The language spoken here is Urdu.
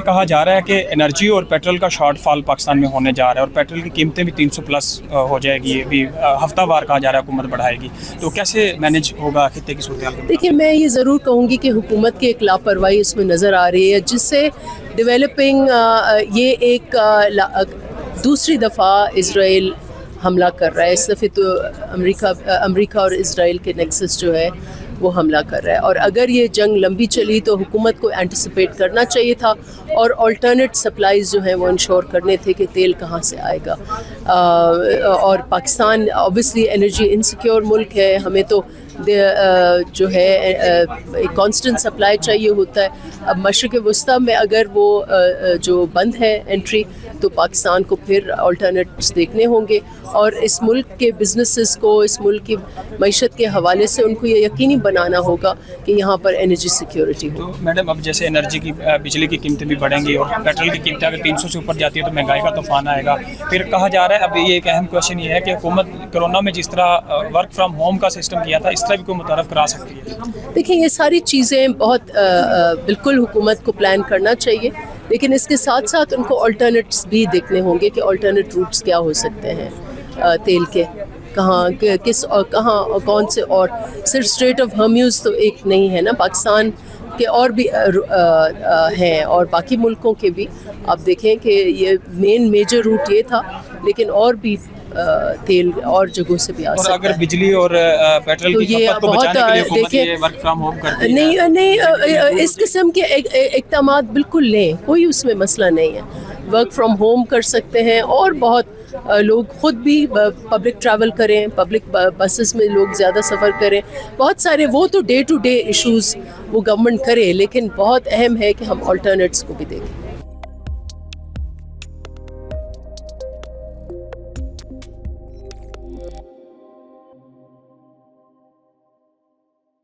کہا جا رہا ہے کہ انرجی اور پیٹرول کا شارٹ فال پاکستان میں ہونے جا رہا ہے اور پیٹرول کی قیمتیں بھی 300+ ہو جائے گی, یہ بھی ہفتہ وار کہا جا رہا ہے حکومت بڑھائے گی, تو کیسے مینیج ہوگا خطے کی صورتحال؟ دیکھیے میں یہ ضرور کہوں گی کہ حکومت کی ایک لاپرواہی اس میں نظر آ رہی ہے, جس سے ڈیولپنگ یہ ایک دوسری دفعہ اسرائیل حملہ کر رہا ہے. اس دفعہ تو امریکہ اور اسرائیل کے نیکسس جو ہے وہ حملہ کر رہا ہے, اور اگر یہ جنگ لمبی چلی تو حکومت کو اینٹیسپیٹ کرنا چاہیے تھا اور آلٹرنیٹ سپلائیز جو ہیں وہ انشور کرنے تھے کہ تیل کہاں سے آئے گا. اور پاکستان اوبیسلی انرجی انسیکیور ملک ہے, ہمیں تو جو ہے ایک کانسٹنٹ سپلائی چاہیے ہوتا ہے. اب مشرق وسطیٰ میں اگر وہ جو بند ہے انٹری, تو پاکستان کو پھر آلٹرنیٹس دیکھنے ہوں گے, اور اس ملک کے بزنسز کو, اس ملک کی معیشت کے حوالے سے ان کو یہ یقینی بنانا ہوگا کہ یہاں پر انرجی سیکیورٹی ہو. تو میڈم اب جیسے انرجی کی بجلی کی قیمتیں بھی بڑھیں گی اور پیٹرول کی قیمتیں اگر 300 سے اوپر جاتی ہے تو مہنگائی کا طوفان آئے گا. پھر کہا جا رہا ہے, اب یہ ایک اہم کوشچن یہ ہے کہ حکومت کرونا میں جس طرح ورک فرام ہوم کا سسٹم کیا تھا, اس طرح بھی کوئی متعارف کرا سکتی ہے؟ دیکھیں یہ ساری چیزیں بہت بالکل حکومت کو پلان کرنا چاہیے, لیکن اس کے ساتھ ساتھ ان کو آلٹرنیٹس بھی دیکھنے ہوں گے کہ آلٹرنیٹ روٹس کیا ہو سکتے ہیں تیل کے, کہاں کس اور کہاں کون سے, اور صرف اسٹریٹ آف ہرمیوز تو ایک نہیں ہے نا, پاکستان کے اور بھی ہیں اور باقی ملکوں کے بھی. آپ دیکھیں کہ یہ میجر روٹ یہ تھا, لیکن اور بھی تیل اور جگہوں سے بھی آ سکتا ہے. اور اگر بجلی اور پیٹرول کی کھپت کو بچانے کے لیے حکومت یہ ورک فرام ہوم کرتی ہے؟ نہیں, اس قسم کے اقدامات بالکل لیں, کوئی اس میں مسئلہ نہیں ہے. ورک فرام ہوم کر سکتے ہیں, اور بہت لوگ خود بھی پبلک ٹریول کریں, پبلک بسز میں لوگ زیادہ سفر کریں. بہت سارے وہ تو ڈے ٹو ڈے ایشوز وہ گورنمنٹ کرے, لیکن بہت اہم ہے کہ ہم آلٹرنیٹس کو بھی دیکھیں.